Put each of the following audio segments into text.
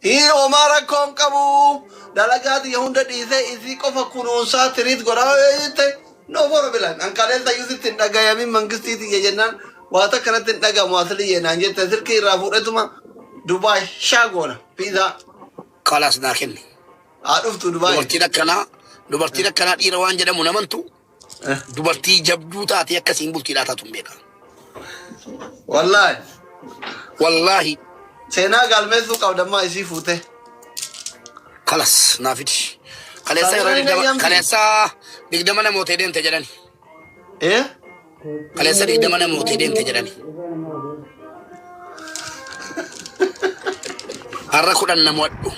هي عمارة كون كابو دلقات يهوندا ديزي إزي كوفا كونوسا تريد غراويت نو فور بلان أنكالي سيوسي تندقى يمين منغستي تي جنان واتا كانت تندقى مواصلي ينانجي تسركي رافورتما دبي شاغونا بيزا خلاص داخل عرفتو دبي dubartiin akkanaa dhiira waan jedhamu namantu dubartii jabduu taate akkasiin bultii laataatu beeka. Wallahi. Seenaa galmeessuu qabdammaa isii fuute. Kalas naafiti. Kaleessa digdama namoota deemte jedhani. Kaleessa digdama namoota deemte jedhani. Har'a 10 namoota.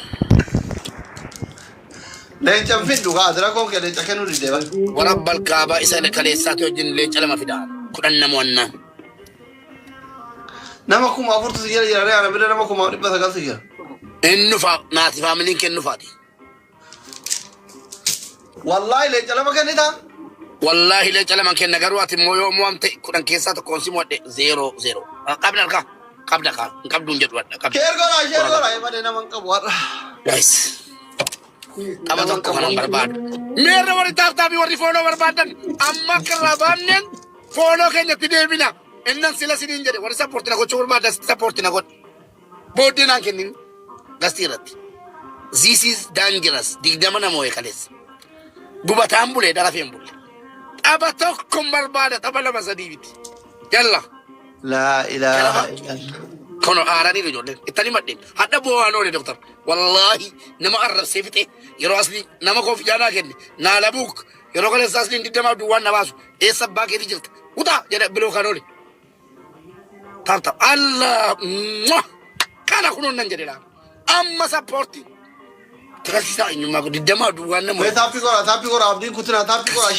Leenca fiddu kaadira koo kee leenca kennuu diddeeba. ورب الكعبة إسأل كليسات وجن ليش على ما في دار كلنا موانا nama kuma afurtu si jala jiraare ana bira nama kuma dhibba sagal si jira. إنه ناتي فاملين كإنه فادي Wallahi leenca lama kennita. والله ليش على ما كنا جروات يوم وام كنا كيسات كونسيم ودي 0-0 قبل دون جدول قبل Sheer goraa eebade nama hin qabu warra. guys أما تكو خنا برباد مير وري تابي وري فولو بربادن أما كرابانن فولو كنا تديبنا إنن سلا سيدين جري وري سبورتنا كو شور ما دس سبورتنا كو بودينا كنين دستيرت this is dangerous ديدمنا موي خالص غوبا تامبولي دارافين بول أبا تكو برباد تبلا مسديبت يلا لا إله إلا الله. كانوا أراني رجولين التاني مدين هذا بوانو لي دكتور والله نما أرر سيفته يروح أصلي نما كوف جانا كني نالبوك يروح كله أصلي ندي ما دوان نباسو إيه سب باقي رجلت ودا جد بلو خانولي تابتا الله كان أكونون ننجري لا أما سبورتي تكاسي سا إنه ما كودي دما دوان نما tapi kora abdi kutra tapi kora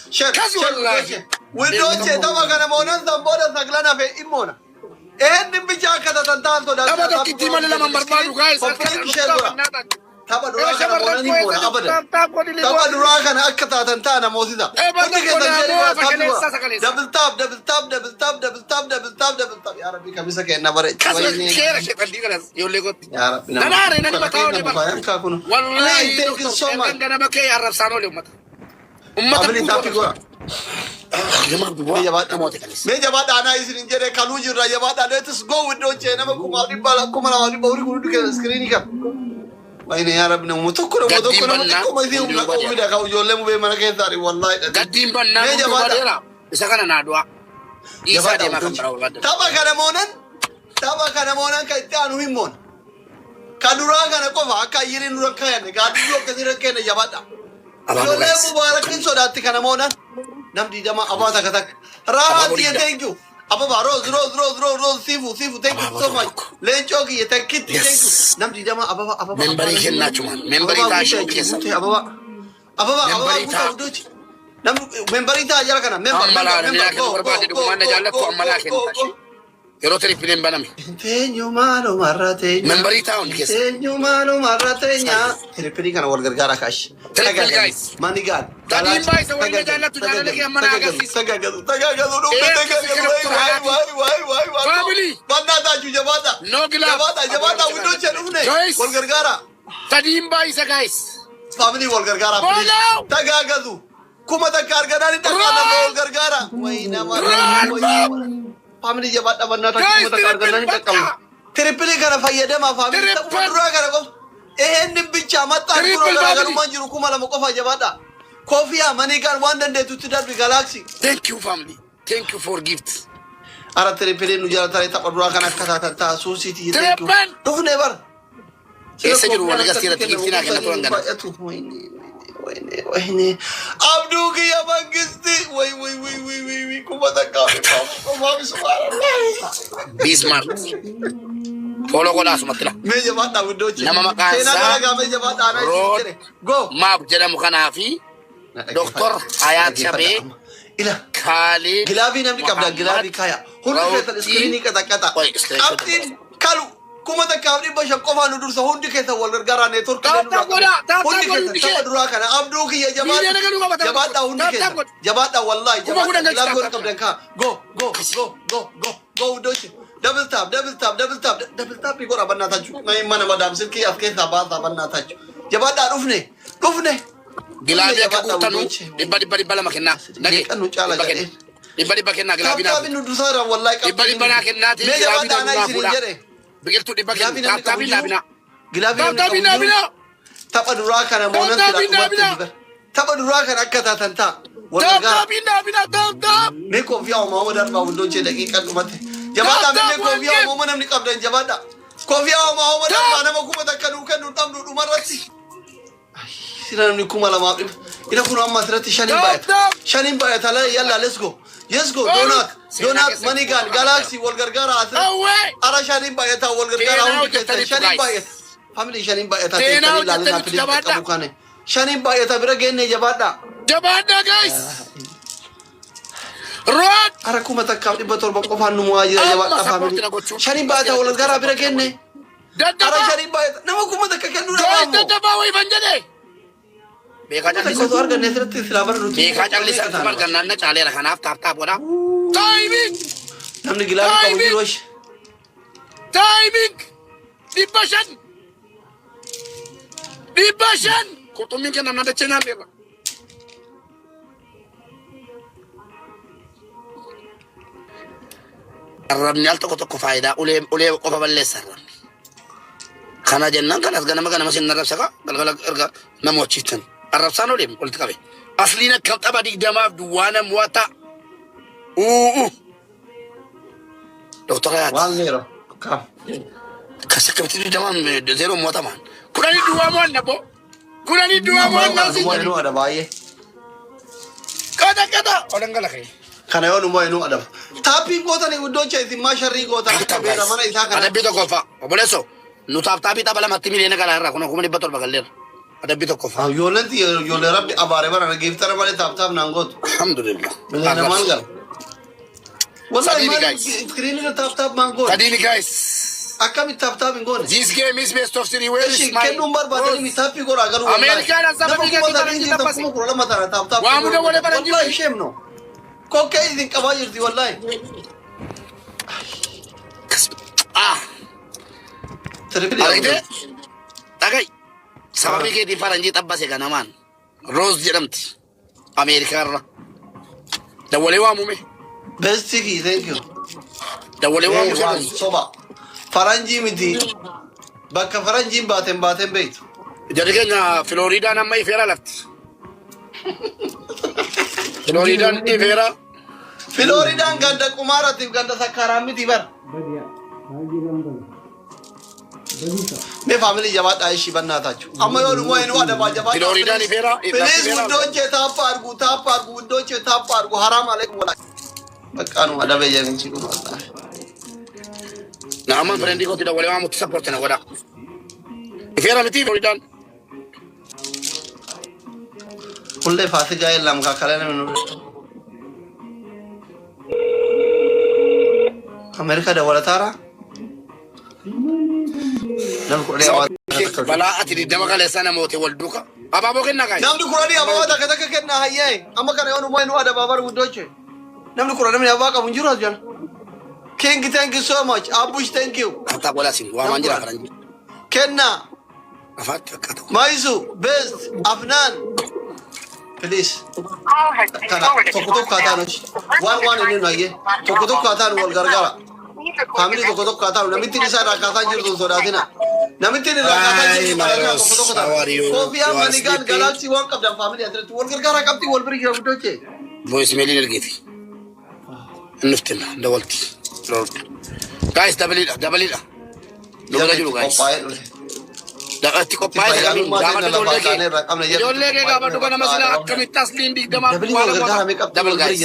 share كاسي والله window ceta magana monan zamboda saglana fe imona Endi bicara kata tentang tu dah. Apa tu kita mana lama berbadu guys? Tapa dura kan monan ni mona apa dah? Tapa dura kan ak kata tentang nama Mosida. Double tap. Ya Rabbi kami sakit nak berat. Kira kita digeras. Yolegot. Ya Rabbi. Nana ni batau ni. Wallahi thank you so much. Kan nama kaya Arab sano le umat. Umat Abli tapi kora. Me jabat ana isin jere kaluji ra jabat ana let's go with no chena ma kuma di bala kuma na di bauri kudu ke screen ka wayne ya rabbi na mutokko ma di umla ko vida ka jolle mu be mana ke tari wallahi gadim banna me jabat isa kana na dua isa de ma kamra taba kana monan ka tanu himmon kadura kana ko va ka yirin ru ka ya ne ga di yo ke dire ke ne jabata jolle mu barakin so datti kana monan nam di jama abata katak rahat ya thank you apa rose sifu thank you so much lencho ki thank you nam di jama apa memberi kenna cuman memberi ta shi kesa apa nam memberi ta ajara kana member Ero teri pilih banami. Tenyo malo marate. Memberi tahun kes. Tenyo malo marate nya. Teri pilih kan warga negara kash. Teri guys. Manigan. Tadi mbak saya warga jalan tu jalan lagi mana agak sih. Tagad. Why. Family. Banda ta juga banda. No gila. Jabata window chenu ne. Warga negara. Tadi mbak saya guys. Family warga negara. Tagad. Kuma tak karga dari tagad warga negara. Why nama. Family jabat abang nak kita karga nani tak kau. Terpilih kerana faedah ma family tak pernah kerana kau. Ni bicara mata kerana manjur kumala mau kau jabat dah. Coffee money kan one day tu tidak di galaxy. Thank you family. Thank you for gifts. Ara terpilih nujar tarik tak pernah kerana kata society. Thank you. Tuh never. Esa juru warga sih gift nak kena tuan kan. Wahine Abdu ki ya bangisti wai kuma tak kau mami subhanallah Bismarck Follow ko langsung matila me jabata window chi nama makasa me jabata ana go map jada mukanafi Dr. Hayat Shabe ila Khalid gilabi namni kabda gilabi kaya hunde kata screen kata abdin kalu kuma tak kau ni basha kofa nudur sa hundi kesa walgar gara ne tor kene hundi kesa tabadura kana abdu ki ya jabata hundi kesa jabata wallahi jabata lagu kam dan ka go doche ደብል ታፕ ይጎራ በእናታችሁ ማይማነ ማዳም ስልክ አፍከታ ባታ በእናታችሁ ጀባዳ ዱፍኔ ግላቢ ከቁተኑ ዲባ ለማከና ነገ ቀኑ ጫላ ገደ ዲባ ከና ግላቢና ታፕታፕ ኑ ዱሳራ ወላሂ ዲባ ከናቲ ግላቢና ቡዳ biqiltuu dhibba kenna taaptaabii naabina tapha duraa kana moonan tapha duraa kana akka taatan ta'a taaptaabii naabina taaptaap mee koofiyaa uumamaa darbaa hundochee daqiiqan dhumate jabaadhaa mee koofiyaa uumamaa namni qabdan jabaadhaa koofiyaa uumamaa darbaa nama kuma takka nuu kennu dhabdu dhumarratti sira namni kuma lamaaf dhiba ila kun amma asirratti shaniin baay'ata yalla let's go Donat Manigan Galaxy Wolgargara Ara Shanin Bayata Wolgargara Shanin Bayata Family Shanin Bayata Shanin Bayata Biragene Jabada guys Rod Ara Kumata Kapi Bator Bokofan Muaja Jabata family Shanin Bayata Wolgargara Biragene Ara Shanin Bayata Nakumata Kakanu Beka callis akmal gannaanna caaleera kanaaf taaptaap godha. Namni gilaabi qabu jiruush. Timing! Dhibba shan! Qurxummiin kenna namna dachee nyaanneerra. Arrabni al tokko faayidaa ulee qofa balleessa arrabni. Kana jennaan kanas ganama sin arrabsaka galgala erga nama wachiitan. Arrabsaan odeem walitti qabe. Asliin akka tapha digdamaaf duwwaana mo'ata. Doktora Yaati. Waan zeero. Kam. Kasi akkamitti digdamaan zeeroo mo'atamaan. Kudhanii duwwaa mo'an nabbo. Kudhanii duwwaa mo'an naasi. Mo'anuu ada baay'ee. Qata. Odan gala kee. Kana yoo nu mo'anuu adaba. Taappii gootanii iddoo cheetiin maa sharrii gootan akka beera mana isaa kana. Adabbii tokko fa. Obboleessoo. Nu taappii tapha lamatti miliyoona galaa irraa kun 1,700 galleera. Adabbii tokko fa. Ijoollee rabbi abaare bara geeftara malee taaptaaf naan gootu. Alhamdulillah. Miliyoona maal gala. Wallahi maal iskiriinii taaptaaf maan gootu. Sadini guys. Akkamitti taaptaaf hin goone. This game is best of 3 ways. Kennuun barbaadanii taappii goraa garuu. Ameerikaan sababa waa muda wale bara wallahi sheemno. Kokkee isin qabaa jirti wallahi. Argite? Dhagay. Sababii keetiin faranjii xabbase kanamaan Roos jedhamti Ameerikaarra. Dawwalee waamume. Bestiki, thank you. Dawwalee waamume. Soba. Faranjii miti. Bakka faranjiin baateen beektu. Jarri keenya Filooriidaan amma ifeera lafti. Filooriidaan ifeera. Filooriidaan ganda qumaaratiif ganda sakkaaraan miti bara. Me family jabaadhaa ishii bannaatachu. Amma yoo dhumoo inni adabaa jabaadhaa. Filooriidaan ifeera. Filiis guddochee taappa argu guddochee taappa argu haraam aleekum walaa. Bakkaanu adabee jedhamchi dhumaa. Na amman friendii kooti dawwalee waamutti sappoorti na godha. Ifeera miti Filooriidaan. Kullee faasigaa ellam kakkalee namni nurre. Ameerika dawwalataara. Balaa ati diddama kaleessaa namoota wal duuka. Abaaboo kennaa kaayi. Namni kuranii abaaboo takka kennaa hayyee. Amma kana yoo dhumoo inni adabaa bara guddoche. Namni kuranii abbaa qabu hin jiru as jala. King, thank you so much. Abush, thank you. Kata bola sing, waman jira faranji. Kenna. Afat kata. Maisu, best, Afnan. Please. Kana, tokko kaataan hoji. Waan inni nuyye. Tokko kaataan wal gargara. Family tokko kaataan. Namitti isaa rakkaataan jirtu sodaatina. Namitti rakkaataan jirtu tokko kaataan. Kofiyaa Manigaan Galaxy waan qabdan family asirratti wal gargara qabdi wal bira jira guddoche. Voice mail ergeeti. Nuftina dawalti. Guys, double it. Look at you guys. Ati qophaa'e ijoollee kee gaafa dhuga nama sila akkamitti asliin digdamaa Dabali wal gargaara meeqa? Double guys.